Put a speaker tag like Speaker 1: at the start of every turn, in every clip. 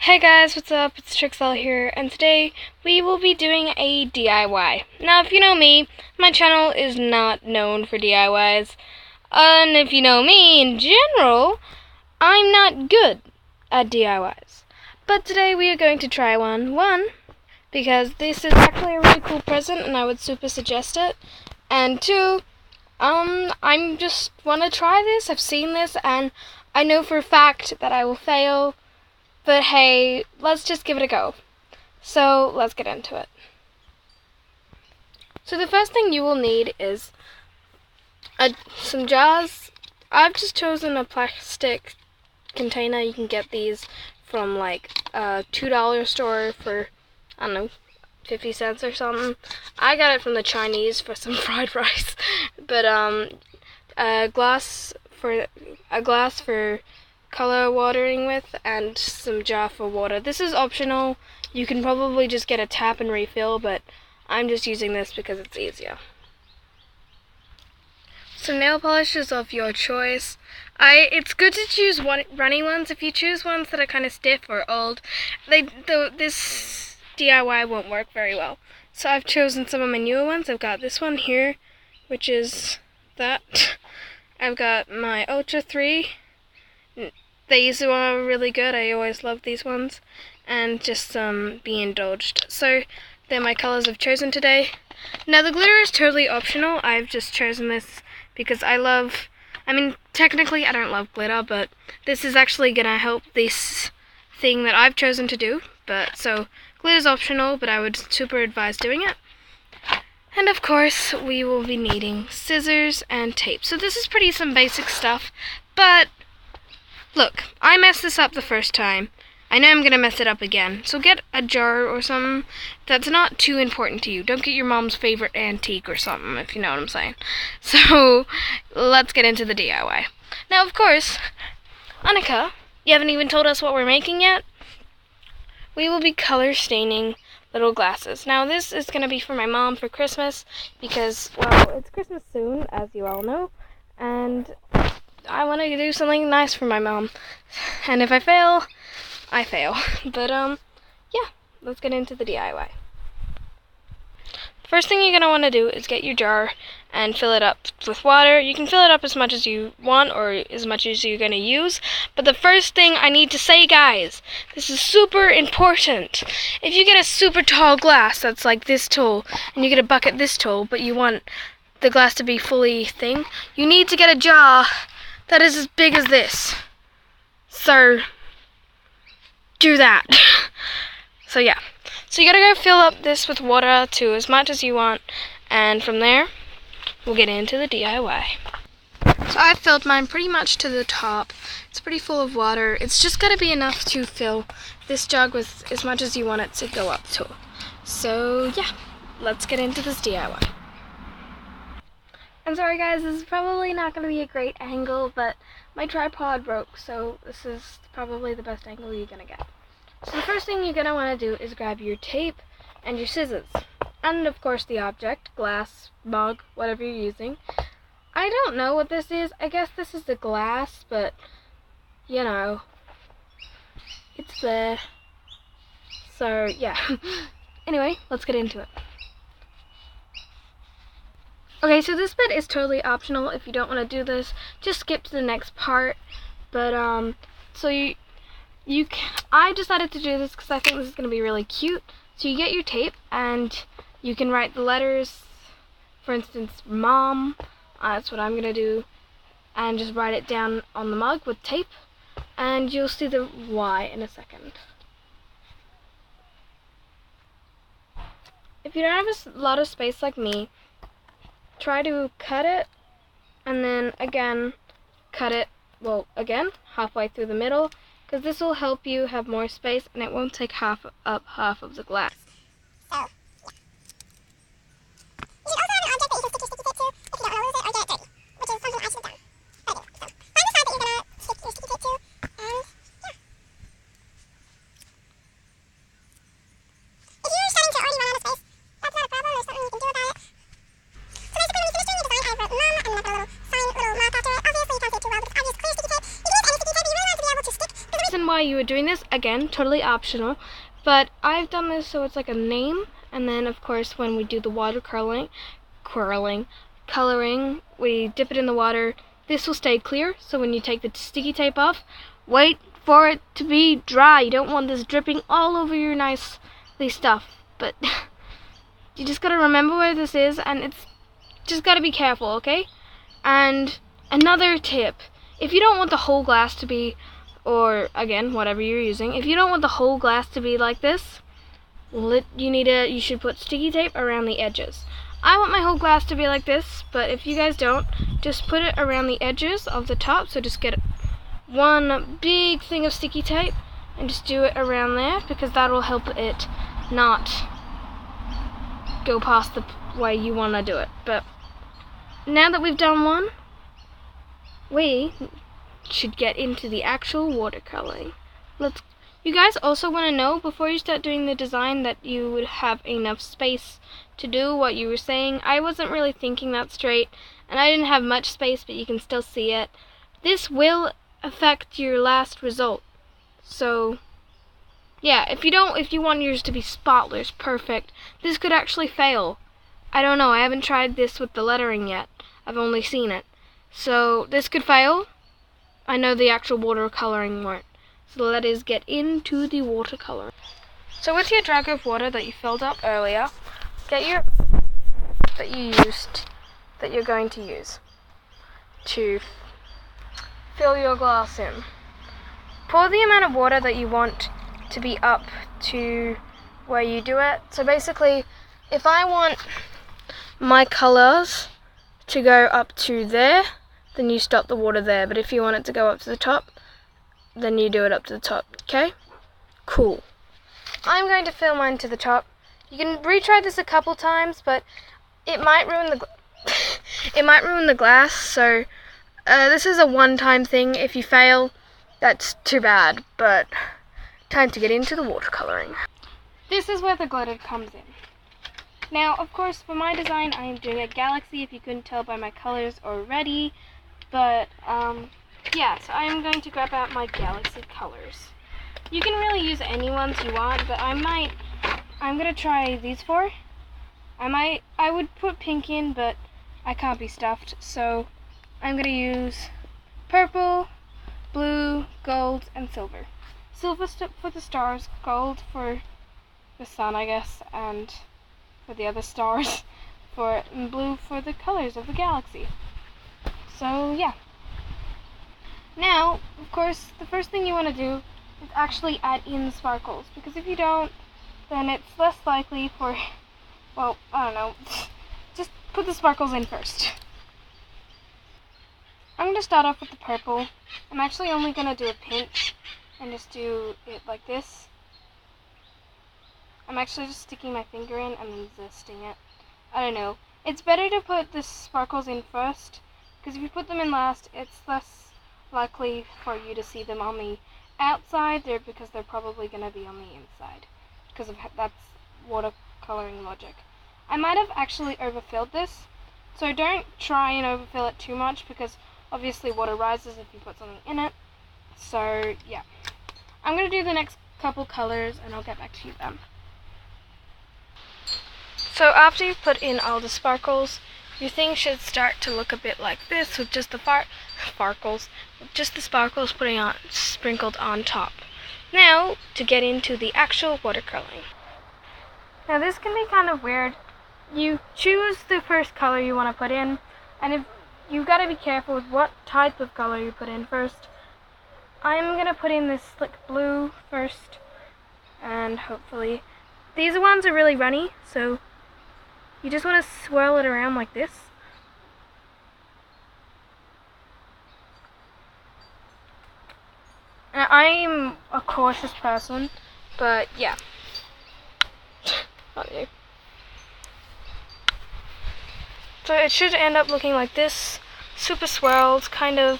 Speaker 1: Hey guys, what's up? It's Trixelle here, and today we will be doing a DIY. Now, if you know me, my channel is not known for DIYs, and if you know me in general, I'm not good at DIYs. But today we are going to try one, because this is actually a really cool present, and I would super suggest it, and two, I'm just want to try this. I've seen this, and I know for a fact that I will fail. But hey, let's just give it a go. So let's get into it. So the first thing you will need is some jars. I've just chosen a plastic container. You can get these from like a $2 store for, I don't know, 50 cents or something. I got it from the Chinese for some fried rice. But a glass for color watering with, and some jar for water. This is optional. You can probably just get a tap and refill, but I'm just using this because it's easier. Some nail polishes of your choice. It's good to choose runny ones. If you choose ones that are kind of stiff or old, this DIY won't work very well. So I've chosen some of my newer ones. I've got this one here, which is that. I've got my Ultra 3. These are really good. I always love these ones. And just some Be Indulged. So they're my colors I've chosen today. Now the glitter is totally optional. I've just chosen this because technically I don't love glitter, but this is actually going to help this thing that I've chosen to do. So glitter's optional, but I would super advise doing it. And of course we will be needing scissors and tape. So this is some basic stuff, but look, I messed this up the first time. I know I'm going to mess it up again. So get a jar or something that's not too important to you. Don't get your mom's favorite antique or something, if you know what I'm saying. So let's get into the DIY. Now, of course, Annika, you haven't even told us what we're making yet. We will be color staining little glasses. Now, this is going to be for my mom for Christmas because, well, it's Christmas soon, as you all know. And I want to do something nice for my mom, and if I fail, I fail. But yeah, let's get into the DIY. First thing you're going to want to do is get your jar and fill it up with water. You can fill it up as much as you want or as much as you're going to use. But the first thing I need to say, guys, this is super important. If you get a super tall glass that's like this tall, and you get a bucket this tall, but you want the glass to be fully thing, you need to get a jar that is as big as this. So do that. So yeah. So you gotta go fill up this with water to as much as you want, and from there we'll get into the DIY. So I've filled mine pretty much to the top. It's pretty full of water. It's just gotta be enough to fill this jug with as much as you want it to go up to. So yeah, let's get into this DIY. I'm sorry guys, this is probably not going to be a great angle, but my tripod broke, so this is probably the best angle you're going to get. So the first thing you're going to want to do is grab your tape and your scissors. And of course the object, glass, mug, whatever you're using. I don't know what this is. I guess this is the glass, but, you know, it's there. So yeah. Anyway, let's get into it. Okay, so this bit is totally optional. If you don't want to do this, just skip to the next part. But so I decided to do this because I think this is going to be really cute. So you get your tape and you can write the letters, for instance, Mom. That's what I'm going to do, and just write it down on the mug with tape, and you'll see the Y in a second. If you don't have a lot of space like me, try to cut it, and then again, cut it, halfway through the middle, because this will help you have more space, and it won't take half of the glass.
Speaker 2: So, you can also have an object that you can stick your sticky tape to if you don't want to lose it or get it dirty, which is something I should have done. But I didn't. So, find the side that you're going to stick your sticky tape to, and yeah. If you're starting to already run out of space, that's not a problem. There's something you can do about it. So basically, when you finish doing your design, I wrote Mom and like a little sign, little mark after it. Obviously, you can't see it too well because it's obvious clear sticky tape. You can use any sticky tape, but you really want it to be able to stick. Because
Speaker 1: reason why you were doing this, again, totally optional, but I've done this so it's like a name, and then of course when we do the water coloring, we dip it in the water. This will stay clear, so when you take the sticky tape off, wait for it to be dry. You don't want this dripping all over your nicely stuff, but you just gotta remember where this is, and it's just gotta be careful, okay? And another tip, if you don't want the whole glass to be, or again, whatever you're using, if you don't want the whole glass to be like this, you should put sticky tape around the edges. I want my whole glass to be like this, but if you guys don't, just put it around the edges of the top, so just get one big thing of sticky tape and just do it around there, because that will help it not go past the way you want to do it. But now that we've done one, we should get into the actual watercoloring. You guys also want to know, before you start doing the design, that you would have enough space to do what you were saying. I wasn't really thinking that straight, and I didn't have much space, but you can still see it. This will affect your last result. So yeah, if you want yours to be spotless, perfect, this could actually fail. I don't know, I haven't tried this with the lettering yet. I've only seen it. So this could fail. I know the actual watercoloring won't. So let us get into the watercolor. So with your jug of water that you filled up earlier, get your that you're going to use to fill your glass in. Pour the amount of water that you want to be up to where you do it. So basically, if I want my colors to go up to there, then you stop the water there. But if you want it to go up to the top, then you do it up to the top, okay? Cool. I'm going to fill mine to the top. You can retry this a couple times, but it might ruin the glass. So this is a one-time thing. If you fail, that's too bad. But time to get into the watercoloring. This is where the glitter comes in. Now, of course, for my design, I am doing a galaxy, if you couldn't tell by my colors already. But yeah, so I am going to grab out my galaxy colors. You can really use any ones you want, but I'm gonna try these four. I would put pink in, but I can't be stuffed, so I'm gonna use purple, blue, gold, and silver. Silver for the stars, gold for the sun, I guess, and for the other stars, and blue for the colors of the galaxy. So yeah. Now, of course, the first thing you want to do is actually add in the sparkles, because if you don't, then it's less likely for, well, I don't know, just put the sparkles in first. I'm going to start off with the purple. I'm actually only going to do a pinch and just do it like this. I'm actually just sticking my finger in and resisting it. I don't know. It's better to put the sparkles in first, because if you put them in last, it's less likely for you to see them on the outside there, because they're probably going to be on the inside, because that's watercoloring logic. I might have actually overfilled this, so don't try and overfill it too much, because obviously water rises if you put something in it. So yeah, I'm going to do the next couple colors and I'll get back to you then. So after you've put in all the sparkles, your thing should start to look a bit like this, with just the sparkles sprinkled on top. Now, to get into the actual watercoloring. Now this can be kind of weird. You choose the first color you want to put in, and if you've got to be careful with what type of color you put in first. I'm going to put in this slick blue first, and hopefully, these ones are really runny, so you just want to swirl it around like this. Now, I'm a cautious person, but yeah. Not you. So it should end up looking like this, super swirled, kind of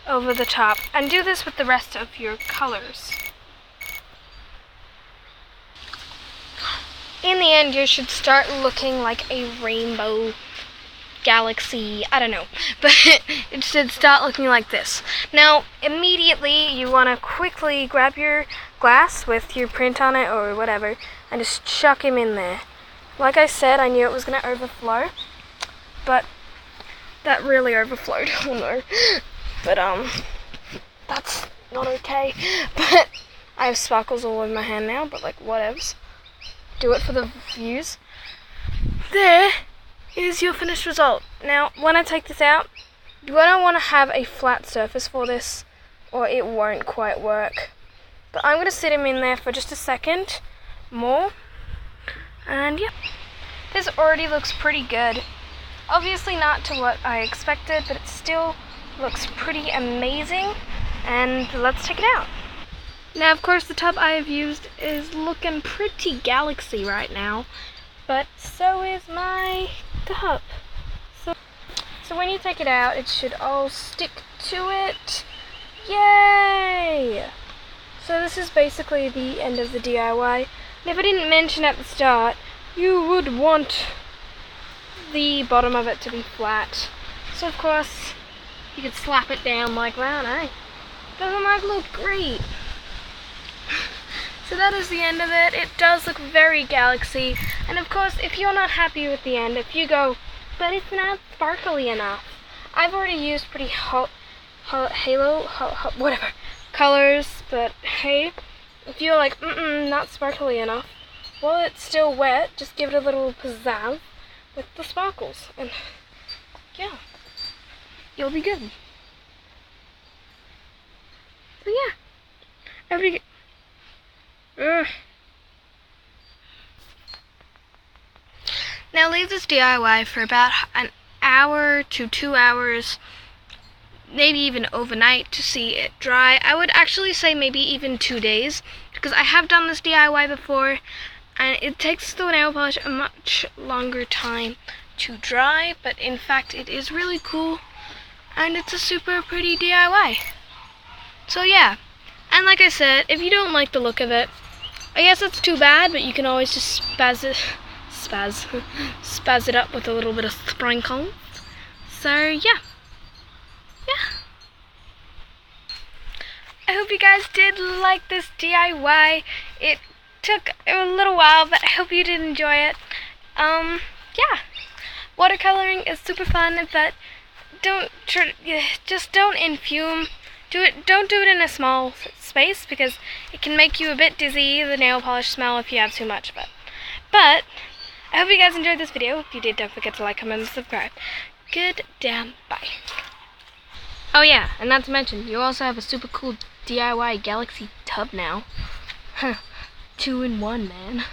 Speaker 1: over the top. And do this with the rest of your colors. In the end, you should start looking like a rainbow. galaxy, I don't know, but it should start looking like this. Now, immediately you want to quickly grab your glass with your print on it or whatever and just chuck him in there. Like I said, I knew it was going to overflow, but that really overflowed. Oh no. But that's not okay. But I have sparkles all over my hand now, but like whatevs. Do it for the views. There is your finished result. Now, when I take this out, you don't want to have a flat surface for this, or it won't quite work. But I'm going to sit him in there for just a second more. And yep, this already looks pretty good. Obviously not to what I expected, but it still looks pretty amazing. And let's check it out. Now, of course, the tub I have used is looking pretty galaxy right now, but so is my cup. So when you take it out, it should all stick to it. Yay! So this is basically the end of the DIY. And if I didn't mention at the start, you would want the bottom of it to be flat. So of course, you could slap it down like that, eh? Doesn't that look great? So that is the end of it. It does look very galaxy. And of course, if you're not happy with the end, if you go, but it's not sparkly enough. I've already used pretty whatever colors, but hey, if you're like, not sparkly enough, well, it's still wet, just give it a little pizzazz with the sparkles, and yeah, you'll be good. So yeah, Now leave this DIY for about an hour to 2 hours, maybe even overnight to see it dry. I would actually say maybe even 2 days, because I have done this DIY before, and it takes the nail polish a much longer time to dry, but in fact it is really cool, and it's a super pretty DIY. So yeah, and like I said, if you don't like the look of it, I guess that's too bad, but you can always just spaz it up with a little bit of sprinkles. So yeah. I hope you guys did like this DIY. It took a little while, but I hope you did enjoy it. Yeah. Watercoloring is super fun, but just don't infume. Don't do it in a small space, because it can make you a bit dizzy, the nail polish smell, if you have too much of it. But I hope you guys enjoyed this video. If you did, don't forget to like, comment, and subscribe. Good damn bye. Oh yeah, and not to mention, you also have a super cool DIY galaxy tub now. 2 in 1, man.